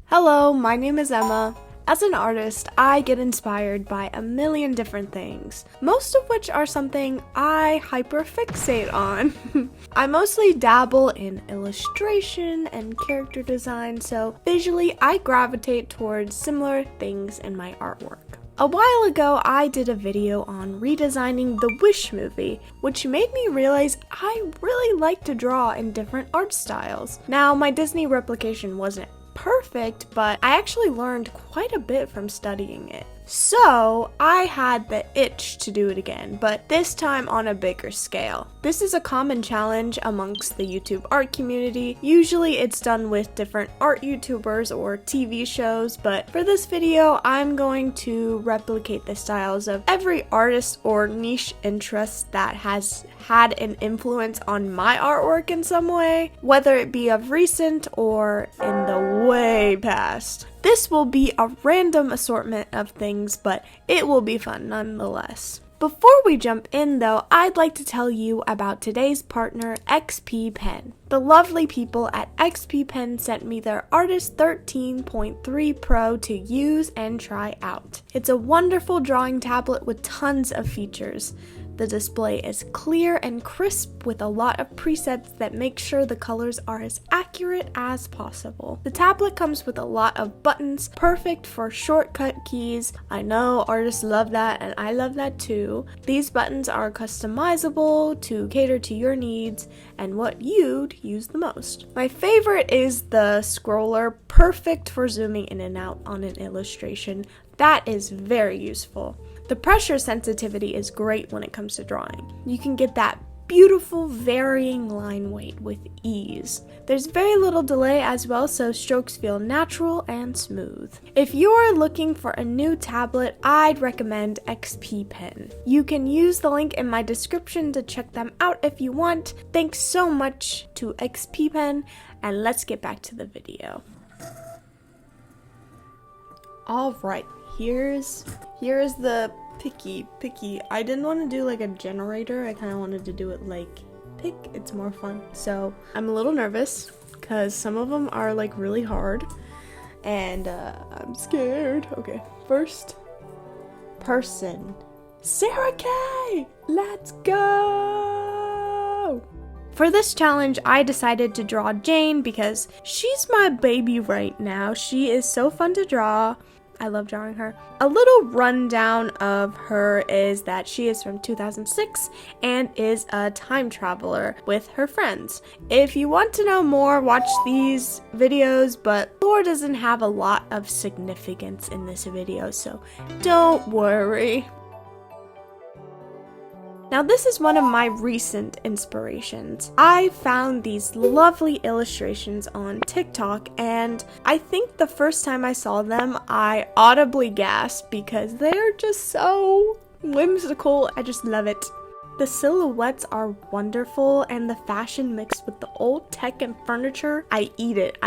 Hello, my name is Emma. As an artist, I get inspired by a million different things, most of which are something I hyperfixate on. I mostly dabble in illustration and character design, so visually I gravitate towards similar things in my artwork. A while ago, I did a video on redesigning the Wish movie, which made me realize I really like to draw in different art styles. Now, my Disney replication wasn't perfect, but I actually learned quite a bit from studying it. So I had the itch to do it again, but this time on a bigger scale. This is a common challenge amongst the YouTube art community. Usually it's done with different art YouTubers or TV shows, but for this video, I'm going to replicate the styles of every artist or niche interest that has had an influence on my artwork in some way, whether it be of recent or in the way past. This will be a random assortment of things, but it will be fun nonetheless. Before we jump in though, I'd like to tell you about today's partner, XP Pen. The lovely people at XP Pen sent me their Artist 13.3 Pro to use and try out. It's a wonderful drawing tablet with tons of features. The display is clear and crisp with a lot of presets that make sure the colors are as accurate as possible. The tablet comes with a lot of buttons, perfect for shortcut keys. I know artists love that and I love that too. These buttons are customizable to cater to your needs and what you'd use the most. My favorite is the scroller, perfect for zooming in and out on an illustration. That is very useful. The pressure sensitivity is great when it comes to drawing. You can get that beautiful varying line weight with ease. There's very little delay as well, so strokes feel natural and smooth. If you're looking for a new tablet, I'd recommend XP Pen. You can use the link in my description to check them out if you want. Thanks so much to XP Pen, and let's get back to the video. Alright, here's the picky. I didn't want to do like a generator. I kind of wanted to do it like pick. It's more fun. So I'm a little nervous because some of them are like really hard and I'm scared. Okay, first person, Sak K. Let's go. For this challenge, I decided to draw Jane because she's my baby right now. She is so fun to draw. I love drawing her. A little rundown of her is that she is from 2006 and is a time traveler with her friends. If you want to know more, watch these videos, but lore doesn't have a lot of significance in this video, so don't worry. Now this is one of my recent inspirations. I found these lovely illustrations on TikTok and I think the first time I saw them, I audibly gasped because they're just so whimsical. I just love it. The silhouettes are wonderful and the fashion mixed with the old tech and furniture, I eat it.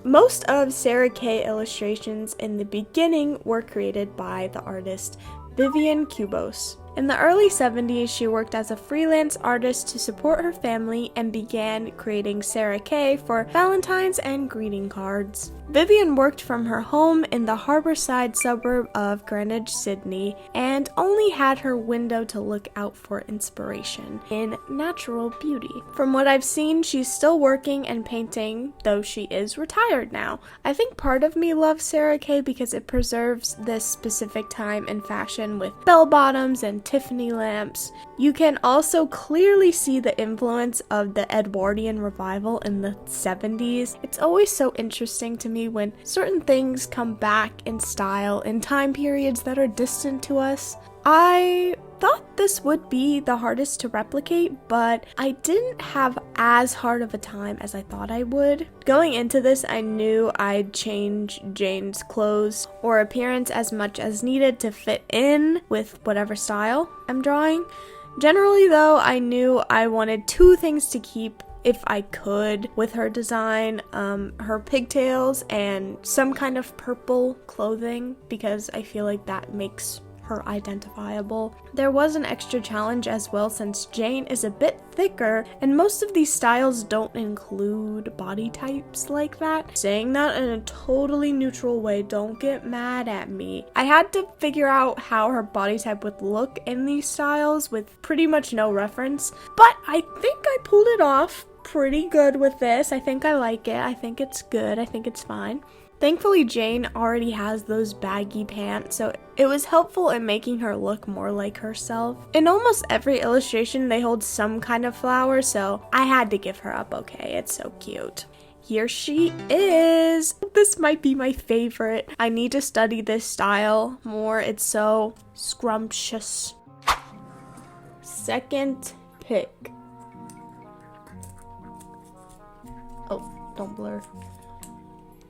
Most of Sak K illustrations in the beginning were created by the artist Vivian Kubos. In the early 70s, she worked as a freelance artist to support her family and began creating Sak K for Valentine's and greeting cards. Vivian worked from her home in the harborside suburb of Greenwich, Sydney, and only had her window to look out for inspiration in natural beauty. From what I've seen, she's still working and painting, though she is retired now. I think part of me loves Sak K because it preserves this specific time in fashion with bell bottoms and Tiffany lamps. You can also clearly see the influence of the Edwardian revival in the 70s. It's always so interesting to me when certain things come back in style in time periods that are distant to us. I thought this would be the hardest to replicate, but I didn't have as hard of a time as I thought I would. Going into this, I knew I'd change Jane's clothes or appearance as much as needed to fit in with whatever style I'm drawing. Generally though, I knew I wanted two things to keep if I could with her design, her pigtails and some kind of purple clothing, because I feel like that makes her identifiable. There was an extra challenge as well since Jane is a bit thicker and most of these styles don't include body types like that. Saying that in a totally neutral way, don't get mad at me. I had to figure out how her body type would look in these styles with pretty much no reference, but I think I pulled it off pretty good with this. I think I like it. I think it's good. I think it's fine. Thankfully, Jane already has those baggy pants, so it was helpful in making her look more like herself. In almost every illustration, they hold some kind of flower, so I had to give her up okay. It's so cute. Here she is. This might be my favorite. I need to study this style more. It's so scrumptious. Second pick. Oh, don't blur.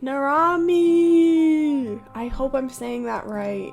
Namami! I hope I'm saying that right.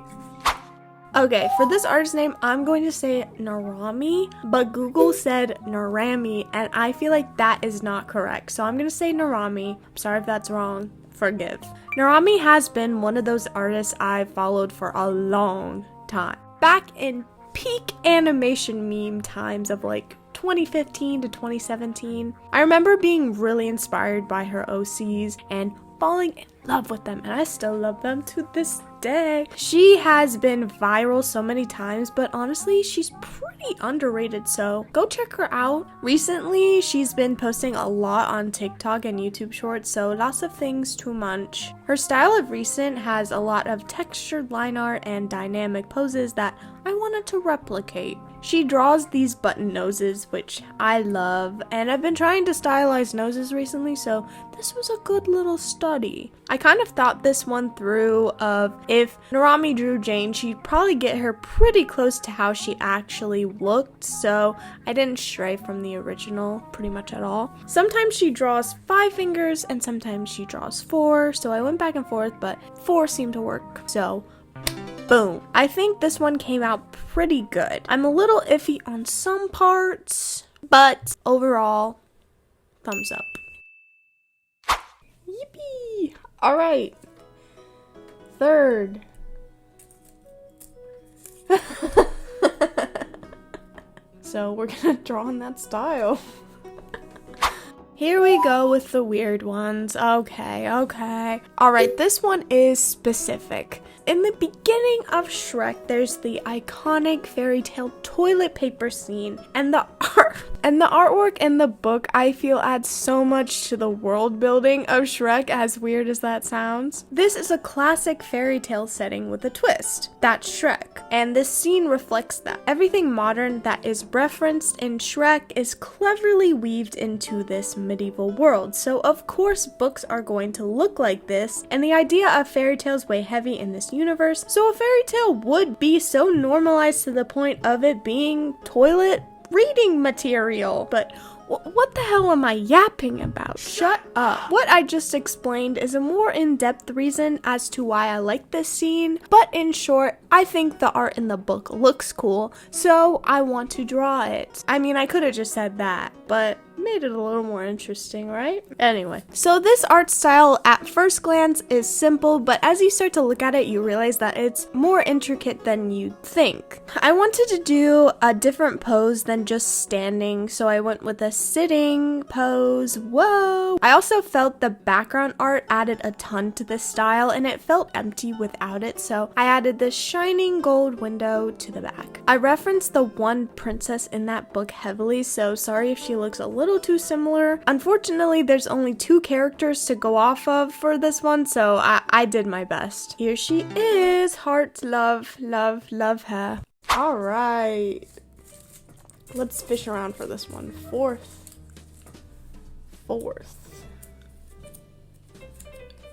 Okay, for this artist name, I'm going to say Namami, but Google said Narami, and I feel like that is not correct. So I'm going to say Namami. I'm sorry if that's wrong. Forgive. Namami has been one of those artists I've followed for a long time. Back in peak animation meme times of like 2015 to 2017, I remember being really inspired by her OCs and falling in love with them, and I still love them to this day. She has been viral so many times, but honestly, she's pretty underrated, so go check her out. Recently, she's been posting a lot on TikTok and YouTube Shorts, so lots of things to munch. Her style of recent has a lot of textured line art and dynamic poses that I wanted to replicate. She draws these button noses, which I love, and I've been trying to stylize noses recently, so this was a good little study. I kind of thought this one through of if Namami drew Jane, she'd probably get her pretty close to how she actually looked, so I didn't stray from the original pretty much at all. Sometimes she draws 5 fingers and sometimes she draws 4, so I went back and forth, but 4 seemed to work, so boom. I think this one came out pretty good. I'm a little iffy on some parts, but overall, thumbs up. Yippee! Alright. Third. So we're gonna draw in that style. Here we go with the weird ones. Okay. Alright, this one is specific. In the beginning of Shrek, there's the iconic fairy tale toilet paper scene, and the artwork in the book I feel adds so much to the world building of Shrek, as weird as that sounds. This is a classic fairy tale setting with a twist. That's Shrek, and this scene reflects that. Everything modern that is referenced in Shrek is cleverly weaved into this medieval world, so of course books are going to look like this, and the idea of fairy tales weigh heavy in this universe, so a fairy tale would be so normalized to the point of it being toilet reading material. But what the hell am I yapping about? Shut up. What I just explained is a more in-depth reason as to why I like this scene, but in short, I think the art in the book looks cool, so I want to draw it. I mean, I could have just said that, but made it a little more interesting, right? Anyway, so this art style at first glance is simple, but as you start to look at it, you realize that it's more intricate than you'd think. I wanted to do a different pose than just standing, so I went with a sitting pose. Whoa! I also felt the background art added a ton to this style, and it felt empty without it, so I added this shining gold window to the back. I referenced the one princess in that book heavily, so sorry if she looks a little too similar. Unfortunately, there's only 2 characters to go off of for this one, so I did my best. Here she is. Hearts, love her. Alright. Let's fish around for this one. Fourth.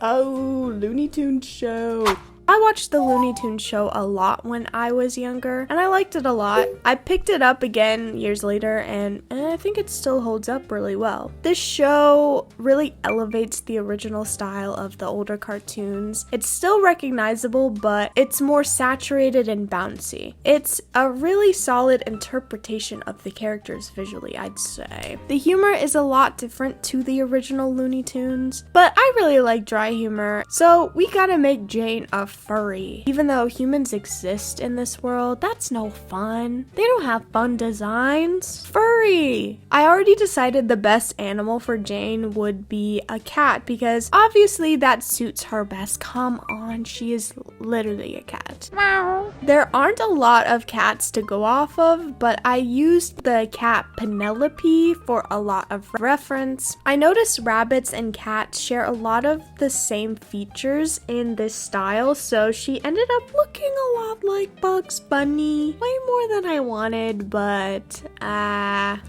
Oh, Looney Tunes show. I watched the Looney Tunes show a lot when I was younger, and I liked it a lot. I picked it up again years later, and I think it still holds up really well. This show really elevates the original style of the older cartoons. It's still recognizable, but it's more saturated and bouncy. It's a really solid interpretation of the characters visually, I'd say. The humor is a lot different to the original Looney Tunes, but I really like dry humor, so we gotta make Jane a furry. Even though humans exist in this world, that's no fun. They don't have fun designs. Furry! I already decided the best animal for Jane would be a cat because obviously that suits her best. Come on, she is literally a cat. Meow. There aren't a lot of cats to go off of, but I used the cat Penelope for a lot of reference. I noticed rabbits and cats share a lot of the same features in this style, so she ended up looking a lot like Bugs Bunny. Way more than I wanted, but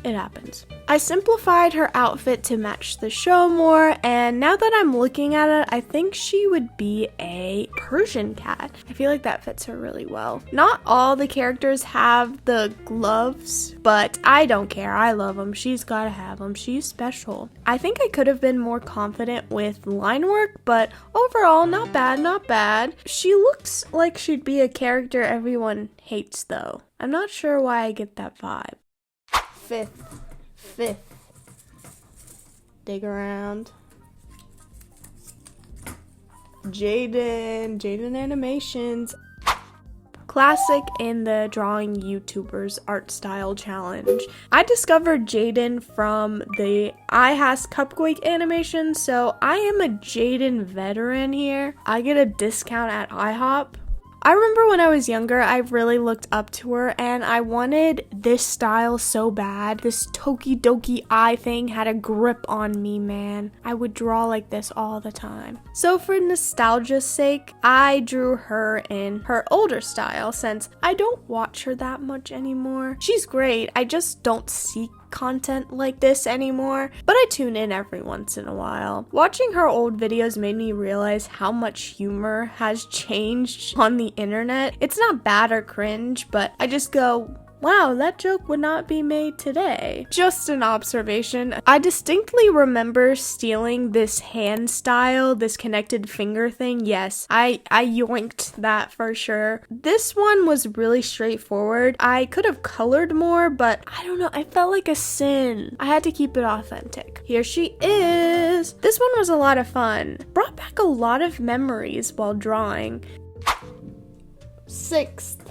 it happens. I simplified her outfit to match the show more, and now that I'm looking at it, I think she would be a Persian cat. I feel like that fits her really well. Not all the characters have the gloves, but I don't care. I love them. She's gotta have them. She's special. I think I could have been more confident with line work, but overall, not bad, not bad. She looks like she'd be a character everyone hates, though. I'm not sure why I get that vibe. Fifth. Dig around. Jaden Animations. Classic in the drawing YouTubers art style challenge. I discovered Jaden from the iHas Cupcake animation, so I am a Jaden veteran here. I get a discount at IHOP. I remember when I was younger, I really looked up to her and I wanted this style so bad. This Tokidoki eye thing had a grip on me, man. I would draw like this all the time. So for nostalgia's sake, I drew her in her older style since I don't watch her that much anymore. She's great, I just don't seek content like this anymore, but I tune in every once in a while. Watching her old videos made me realize how much humor has changed on the internet. It's not bad or cringe, but I just go, wow, that joke would not be made today. Just an observation. I distinctly remember stealing this hand style, this connected finger thing. Yes, I yoinked that for sure. This one was really straightforward. I could have colored more, but I don't know, I felt like a sin. I had to keep it authentic. Here she is. This one was a lot of fun. Brought back a lot of memories while drawing. Sixth.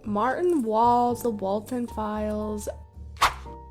Martin Wall's The Walten Files.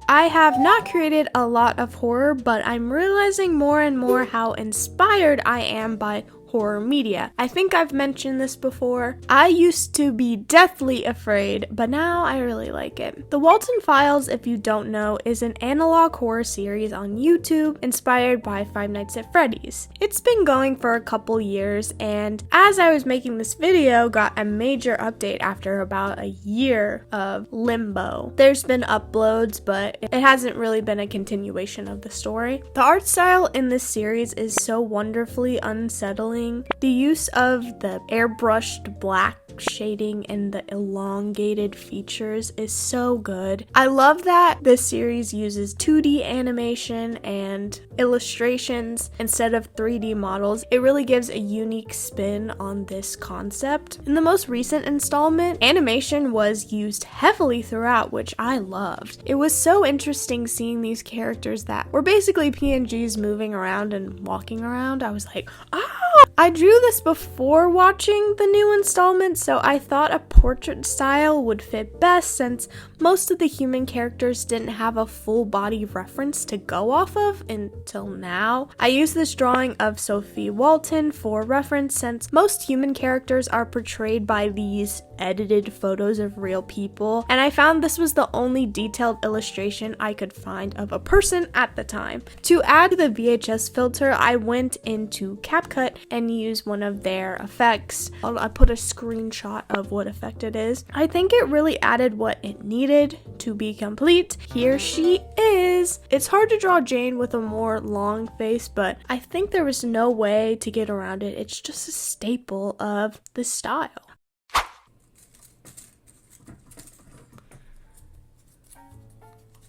I have not created a lot of horror, but I'm realizing more and more how inspired I am by horror media. I think I've mentioned this before. I used to be deathly afraid, but now I really like it. The Walten Files, if you don't know, is an analog horror series on YouTube inspired by Five Nights at Freddy's. It's been going for a couple years, and as I was making this video, got a major update after about a year of limbo. There's been uploads, but it hasn't really been a continuation of the story. The art style in this series is so wonderfully unsettling. The use of the airbrushed black shading and the elongated features is so good. I love that this series uses 2D animation and illustrations instead of 3D models. It really gives a unique spin on this concept. In the most recent installment, animation was used heavily throughout, which I loved. It was so interesting seeing these characters that were basically PNGs moving around and walking around. I was like, ah! I drew this before watching the new installment, so I thought a portrait style would fit best since most of the human characters didn't have a full body reference to go off of until now. I used this drawing of Sophie Walton for reference since most human characters are portrayed by these edited photos of real people, and I found this was the only detailed illustration I could find of a person at the time. To add to the VHS filter, I went into CapCut and used one of their effects. I put a screenshot of what effect it is. I think it really added what it needed to be complete. Here she is. It's hard to draw Jane with a more long face, but I think there was no way to get around it. It's just a staple of the style.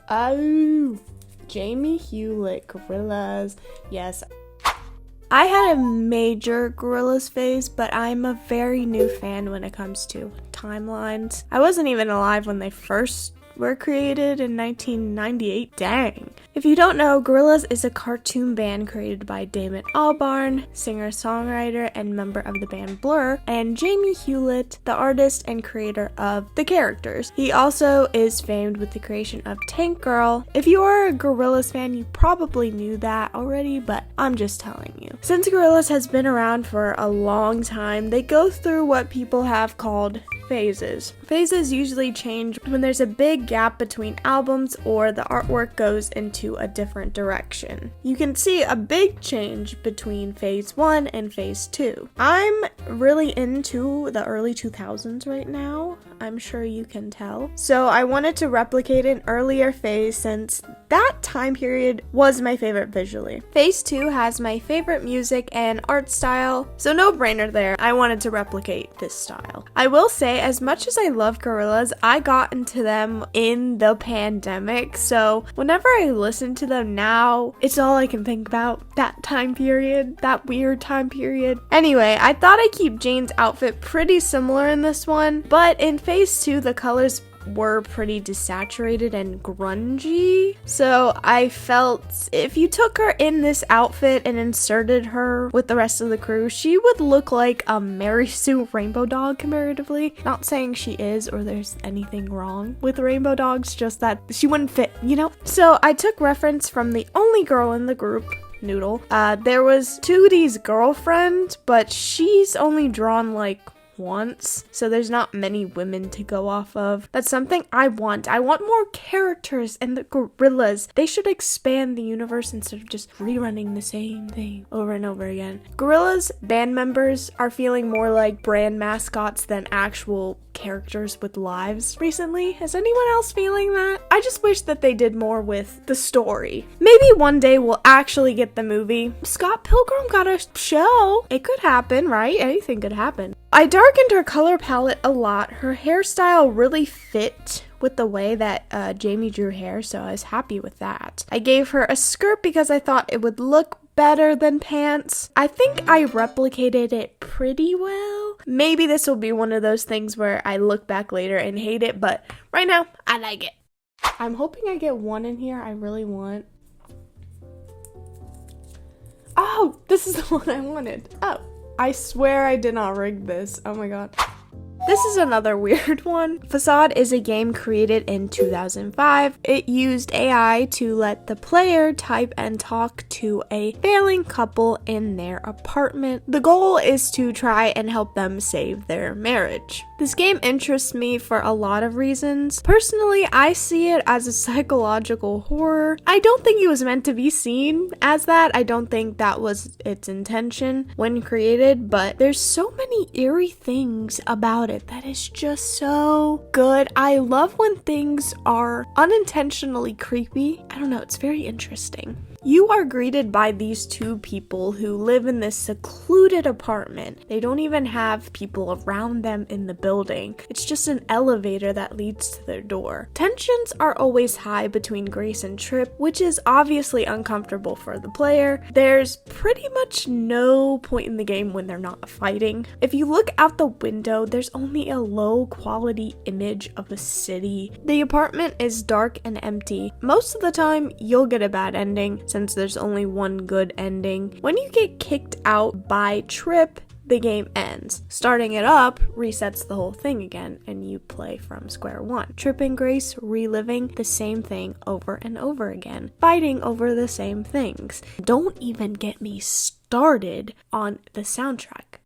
Oh, Jamie Hewlett, Gorillaz. Yes. I had a major Gorillaz phase, but I'm a very new fan when it comes to timelines. I wasn't even alive when they first were created in 1998. Dang. If you don't know, Gorillaz is a cartoon band created by Damon Albarn, singer-songwriter and member of the band Blur, and Jamie Hewlett, the artist and creator of the characters. He also is famed with the creation of Tank Girl. If you are a Gorillaz fan, you probably knew that already, but I'm just telling you. Since Gorillaz has been around for a long time, they go through what people have called phases. Phases usually change when there's a big gap between albums or the artwork goes into a different direction. You can see a big change between phase 1 and phase 2. I'm really into the early 2000s right now. I'm sure you can tell. So I wanted to replicate an earlier phase since that time period was my favorite visually. Phase 2 has my favorite music and art style, so no brainer there. I wanted to replicate this style. I will say, as much as I love Gorillaz, I got into them in the pandemic, so whenever I listen to them now, it's all I can think about, that time period, that weird time period. Anyway, I thought I'd keep Jane's outfit pretty similar in this one, but in phase 2, the colors were pretty desaturated and grungy, so I felt if you took her in this outfit and inserted her with the rest of the crew, she would look like a Mary Sue Rainbow Dog comparatively. Not saying she is or there's anything wrong with Rainbow Dogs, just that she wouldn't fit, you know? So I took reference from the only girl in the group, Noodle. There was Tootie's girlfriend, but she's only drawn like once, so there's not many women to go off of. That's something I want. I want more characters in the Gorillaz. They should expand the universe instead of just rerunning the same thing over and over again. Gorillaz band members are feeling more like brand mascots than actual characters with lives recently. Is anyone else feeling that? I just wish that they did more with the story. Maybe one day we'll actually get the movie. Scott Pilgrim got a show. It could happen, right? Anything could happen. I darkened her color palette a lot. Her hairstyle really fit with the way that Jamie drew hair, so I was happy with that. I gave her a skirt because I thought it would look better than pants. I think I replicated it pretty well. Maybe this will be one of those things where I look back later and hate it, but right now, I like it. I'm hoping I get one in here. I really want. Oh, this is the one I wanted. Oh, I swear I did not rig this. Oh my god. This is another weird one. Facade is a game created in 2005. It used AI to let the player type and talk to a failing couple in their apartment. The goal is to try and help them save their marriage. This game interests me for a lot of reasons. Personally, I see it as a psychological horror. I don't think it was meant to be seen as that. I don't think that was its intention when created, but there's so many eerie things about it that is just so good. I love when things are unintentionally creepy. I don't know, it's very interesting. You are greeted by these two people who live in this secluded apartment. They don't even have people around them in the building. It's just an elevator that leads to their door. Tensions are always high between Grace and Trip, which is obviously uncomfortable for the player. There's pretty much no point in the game when they're not fighting. If you look out the window, there's only a low quality image of a city. The apartment is dark and empty. Most of the time, you'll get a bad ending, since there's only one good ending. When you get kicked out by Trip, the game ends. Starting it up resets the whole thing again, and you play from square one. Trip and Grace reliving the same thing over and over again, fighting over the same things. Don't even get me started on the soundtrack.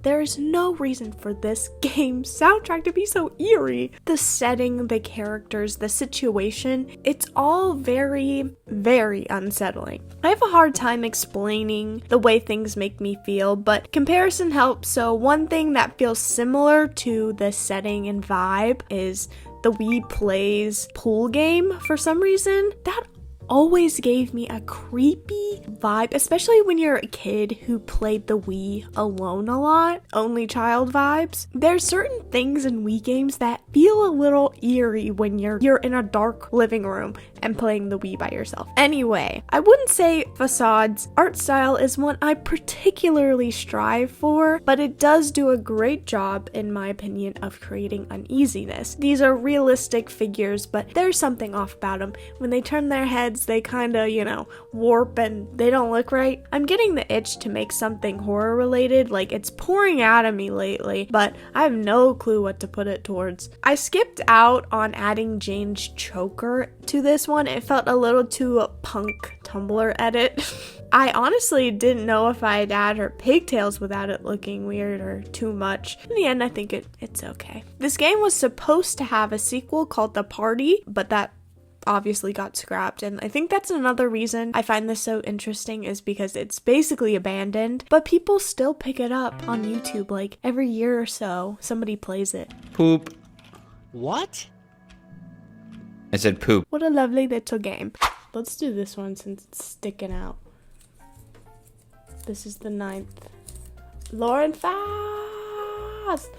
There's no reason for this game's soundtrack to be so eerie. The setting, the characters, the situation, it's all very, very unsettling. I have a hard time explaining the way things make me feel, but comparison helps. So one thing that feels similar to the setting and vibe is the We Plays pool game for some reason. That always gave me a creepy vibe, especially when you're a kid who played the Wii alone a lot, only child vibes. There's certain things in Wii games that feel a little eerie when you're in a dark living room and playing the Wii by yourself. Anyway, I wouldn't say Facade's art style is one I particularly strive for, but it does do a great job, in my opinion, of creating uneasiness. These are realistic figures, but there's something off about them. When they turn their heads, they kind of, warp and they don't look right. I'm getting the itch to make something horror related, like it's pouring out of me lately, but I have no clue what to put it towards. I skipped out on adding Jane's choker to this one. It felt a little too punk Tumblr edit. I honestly didn't know if I'd add her pigtails without it looking weird or too much. In the end, I think it's okay. This game was supposed to have a sequel called The Party, but that obviously got scrapped, and I think that's another reason I find this so interesting is because it's basically abandoned, but people still pick it up on YouTube. Like every year or so, somebody plays it. Poop. What? I said poop. What a lovely little game. Let's do this one since it's sticking out. This is the 9th. Lauren Fast!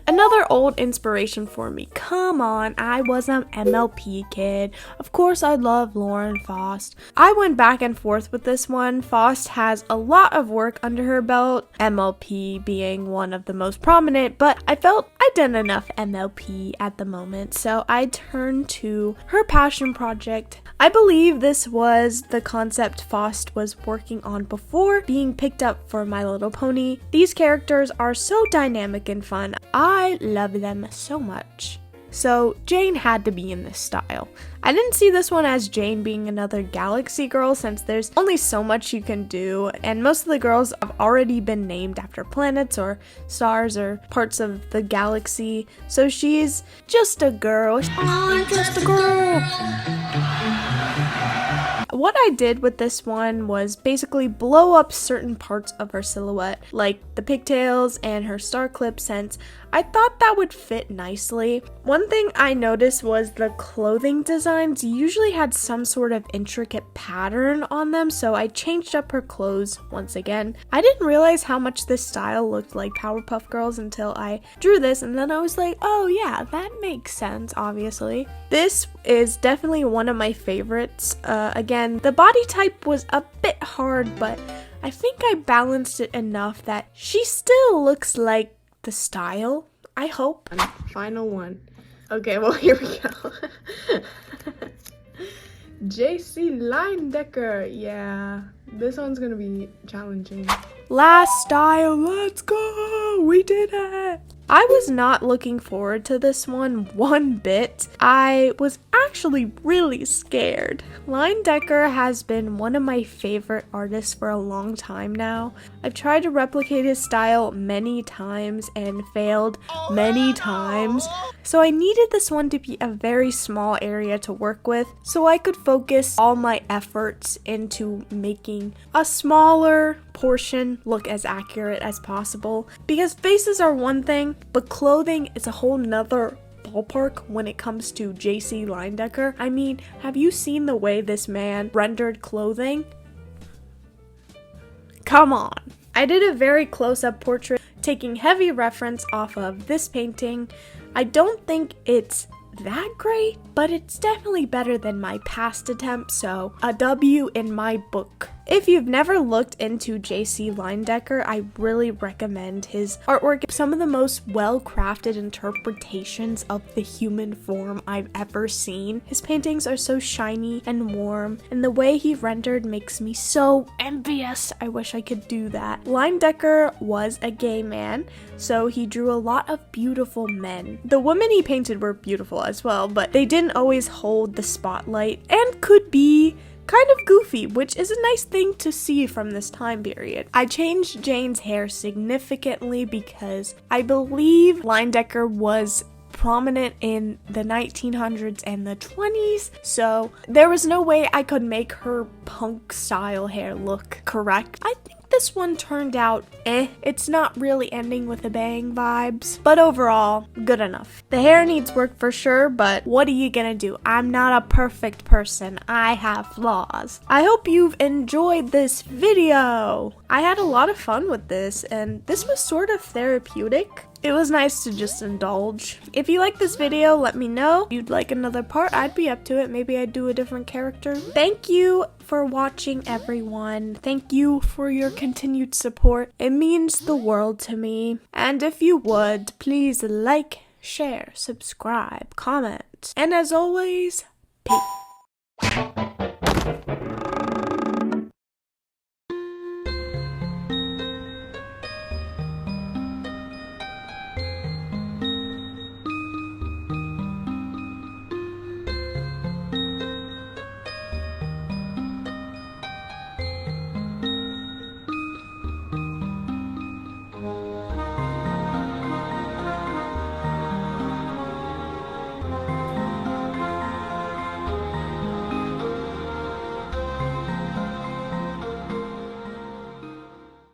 Another old inspiration for me. Come on, I was an MLP kid. Of course I love Lauren Faust. I went back and forth with this one. Faust has a lot of work under her belt, MLP being one of the most prominent, but I felt I'd done enough MLP at the moment, so I turned to her passion project. I believe this was the concept Faust was working on before being picked up for My Little Pony. These characters are so dynamic and fun. I love them so much. So Jane had to be in this style. I didn't see this one as Jane being another galaxy girl since there's only so much you can do, and most of the girls have already been named after planets or stars or parts of the galaxy. So she's just a girl. I'm just a girl. What I did with this one was basically blow up certain parts of her silhouette, like the pigtails and her star clip, since I thought that would fit nicely. One thing I noticed was the clothing designs usually had some sort of intricate pattern on them, so I changed up her clothes once again. I didn't realize how much this style looked like Powerpuff Girls until I drew this, and then I was like, oh yeah, that makes sense, obviously. This is definitely one of my favorites. Again, the body type was a bit hard, but I think I balanced it enough that she still looks like the style, I hope. Final one. Okay, well, here we go. Linedecker. Yeah, this one's gonna be challenging. Last style, let's go! We did it! I was not looking forward to this one bit. I was actually really scared. Linedecker has been one of my favorite artists for a long time now. I've tried to replicate his style many times and failed many times. So I needed this one to be a very small area to work with so I could focus all my efforts into making a smaller portion look as accurate as possible. Because faces are one thing, but clothing is a whole nother ballpark when it comes to JC Linedecker. I mean, have you seen the way this man rendered clothing? Come on. I did a very close-up portrait, taking heavy reference off of this painting. I don't think it's that great, but it's definitely better than my past attempt, so a W in my book. If you've never looked into JC Linedecker, I really recommend his artwork. Some of the most well-crafted interpretations of the human form I've ever seen. His paintings are so shiny and warm, and the way he rendered makes me so envious. I wish I could do that. Linedecker was a gay man, so he drew a lot of beautiful men. The women he painted were beautiful as well, but they didn't always hold the spotlight and could be kind of goofy, which is a nice thing to see from this time period. I changed Jane's hair significantly because I believe Linedecker was prominent in the 1900s and the 20s, so there was no way I could make her punk style hair look correct. I think the this one turned out It's not really ending with a bang vibes, but overall, good enough. The hair needs work for sure, but what are you gonna do? I'm not a perfect person. I have flaws. I hope you've enjoyed this video. I had a lot of fun with this, and this was sort of therapeutic. It was nice to just indulge. If you like this video, let me know. If you'd like another part, I'd be up to it. Maybe I'd do a different character. Thank you for watching, everyone. Thank you for your continued support. It means the world to me. And if you would, please like, share, subscribe, comment. And as always, peace.